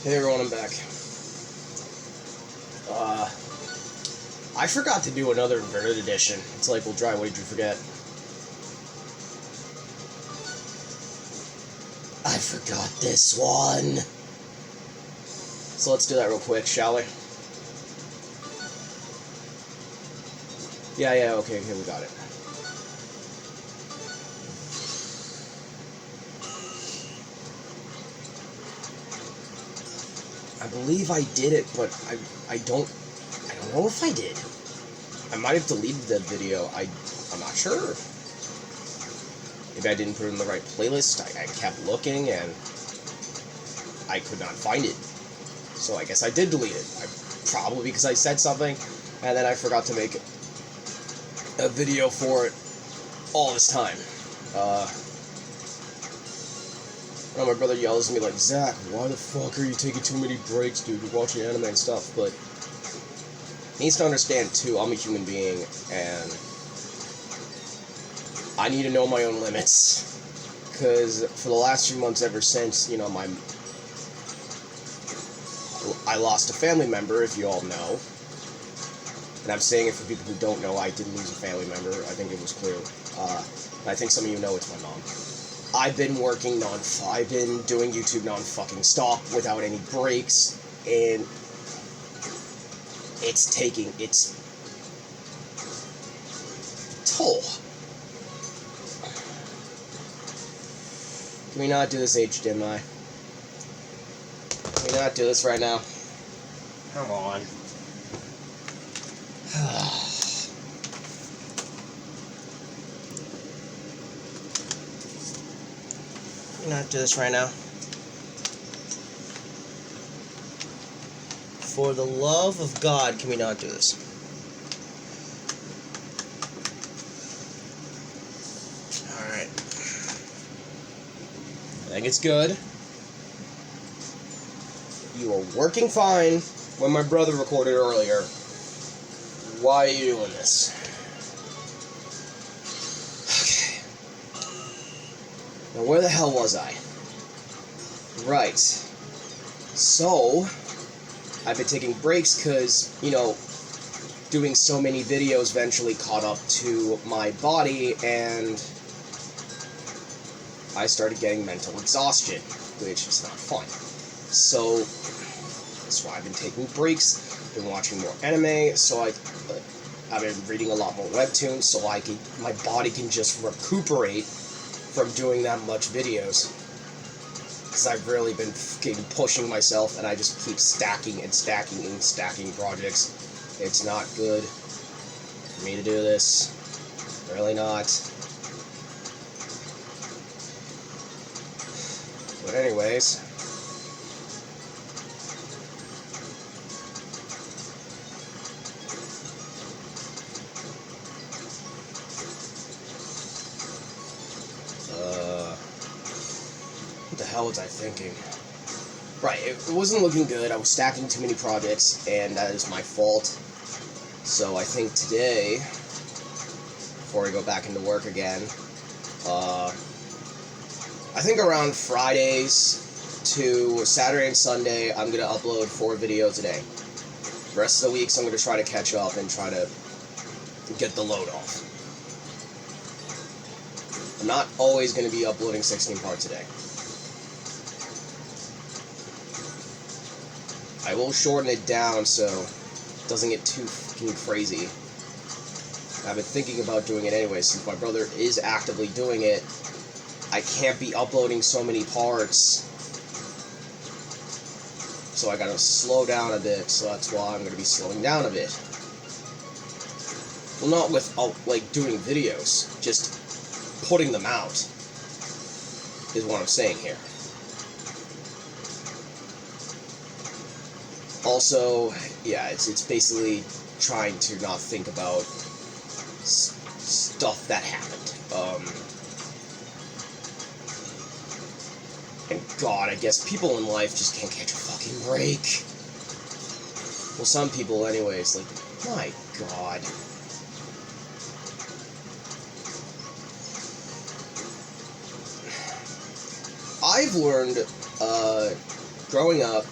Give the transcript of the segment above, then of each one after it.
Hey everyone, I'm back. I forgot to do another inverted edition. It's like, well, Dry, what did you forget? I forgot this one. So let's do that real quick, shall we? Yeah, okay, we got it. I believe I did it, but I don't know if I did. I might have deleted that video. I'm not sure. Maybe I didn't put it in the right playlist. I kept looking and I could not find it. So I guess I did delete it. Probably because I said something and then I forgot to make a video for it all this time. My brother yells at me like, Zach, why the fuck are you taking too many breaks, dude? You're watching anime and stuff. But he needs to understand, too, I'm a human being, and I need to know my own limits. Because for the last few months, ever since, you know, I lost a family member, if you all know. And I'm saying it for people who don't know, I did lose a family member. I think it was clear. I think some of you know it's my mom. I've been working I've been doing YouTube non-fucking-stop without any breaks, and it's taking its toll. Can we not do this, HDMI? Can we not do this right now? Come on. Can we not do this right now? For the love of God, can we not do this? Alright. I think it's good. You were working fine when my brother recorded earlier. Why are you doing this? Okay. Now, where the hell was I? Right. So, I've been taking breaks because, you know, doing so many videos eventually caught up to my body, and I started getting mental exhaustion, which is not fun. So, that's why I've been taking breaks, been watching more anime, so I've been reading a lot more webtoons, so my body can just recuperate from doing that much videos. Because I've really been pushing myself, and I just keep stacking and stacking and stacking projects. It's not good for me to do this. Really not. But anyways, what the hell was I thinking? Right, it wasn't looking good. I was stacking too many projects, and that is my fault. So I think today, before I go back into work again, I think around Fridays to Saturday and Sunday, I'm going to upload 4 videos a day. The rest of the weeks, I'm going to try to catch up and try to get the load off. I'm not always going to be uploading 16 parts a day. I will shorten it down so it doesn't get too fucking crazy. I've been thinking about doing it anyway, since my brother is actively doing it. I can't be uploading so many parts, so I gotta slow down a bit, so that's why I'm gonna be slowing down a bit. Well, not with, like, doing videos, just putting them out, is what I'm saying here. Also, yeah, it's basically trying to not think about stuff that happened. And God, I guess people in life just can't catch a fucking break. Well, some people anyways, like, my God. I've learned, growing up,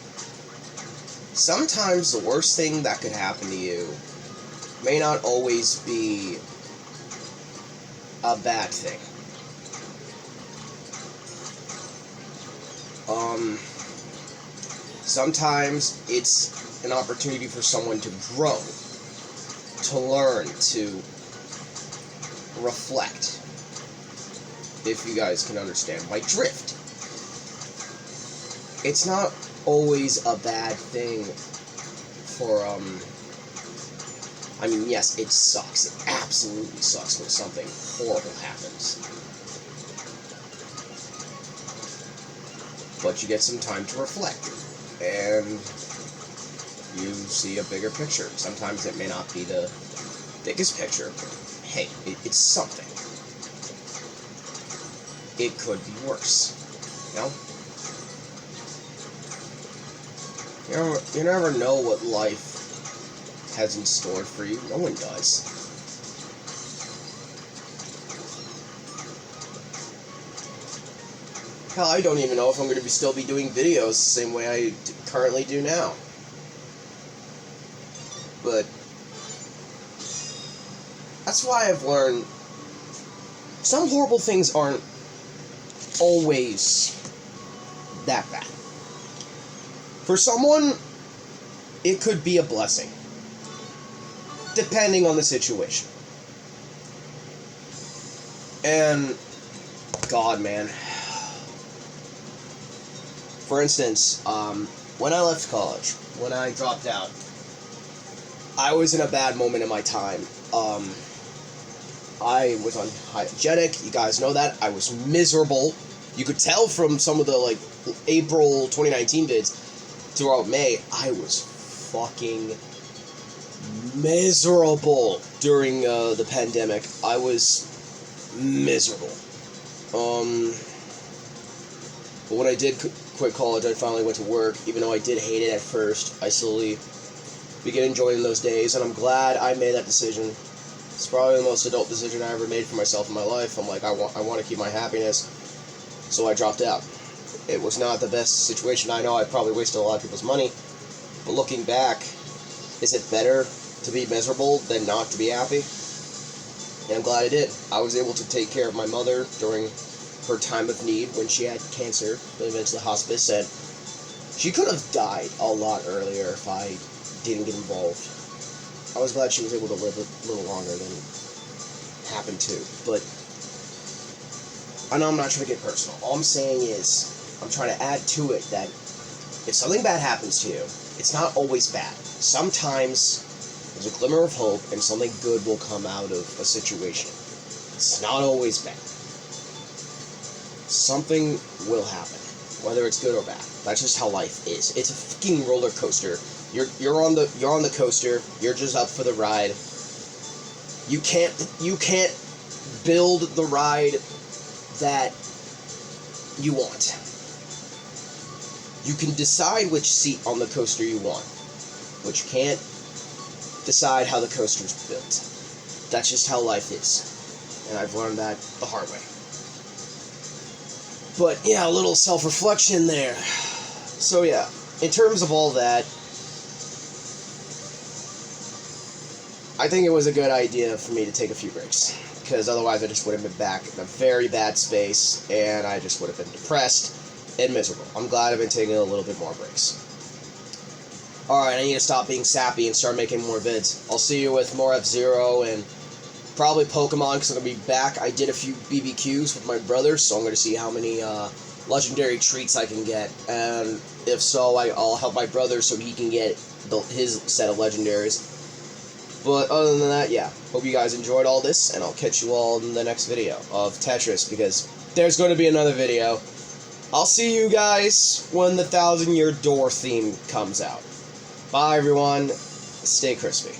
sometimes the worst thing that could happen to you may not always be a bad thing. Sometimes it's an opportunity for someone to grow, to learn, to reflect. If you guys can understand my drift. It's not always a bad thing for, I mean, yes, it sucks. It absolutely sucks when something horrible happens. But you get some time to reflect. And you see a bigger picture. Sometimes it may not be the biggest picture, but hey, it's something. It could be worse. You never know what life has in store for you. No one does. Hell, I don't even know if I'm going to still be doing videos the same way I currently do now. But that's why I've learned some horrible things aren't always that bad. For someone, it could be a blessing, depending on the situation. And God, man. For instance, when I left college, when I dropped out, I was in a bad moment in my time. I was unhygienic. You guys know that. I was miserable. You could tell from some of the, April 2019 vids throughout May, I was fucking miserable during the pandemic. I was miserable. But when I did quit college, I finally went to work. Even though I did hate it at first, I slowly began enjoying those days, and I'm glad I made that decision. It's probably the most adult decision I ever made for myself in my life. I'm like, I want to keep my happiness, so I dropped out. It was not the best situation. I know I probably wasted a lot of people's money, but looking back, is it better to be miserable than not to be happy? And I'm glad I did. I was able to take care of my mother during her time of need when she had cancer, went into the hospice, and she could have died a lot earlier if I didn't get involved. I was glad she was able to live a little longer than happened to, but I know I'm not trying to get personal. All I'm saying is, I'm trying to add to it that if something bad happens to you, it's not always bad. Sometimes there's a glimmer of hope and something good will come out of a situation. It's not always bad. Something will happen, whether it's good or bad. That's just how life is. It's a fucking roller coaster. You're on the coaster. You're just up for the ride. You can't build the ride that you want. You can decide which seat on the coaster you want, but you can't decide how the coaster's built. That's just how life is, and I've learned that the hard way. But yeah, a little self-reflection there. So yeah, in terms of all that, I think it was a good idea for me to take a few breaks, because otherwise I just would have been back in a very bad space, and I just would have been depressed and miserable. I'm glad I've been taking a little bit more breaks. Alright, I need to stop being sappy and start making more vids. I'll see you with more F-Zero and probably Pokemon, because I'm going to be back. I did a few BBQs with my brother, so I'm going to see how many legendary treats I can get. And if so, I'll help my brother so he can get his set of legendaries. But other than that, yeah. Hope you guys enjoyed all this, and I'll catch you all in the next video of Tetris, because there's going to be another video. I'll see you guys when the 1,000-Year Door theme comes out. Bye, everyone. Stay crispy.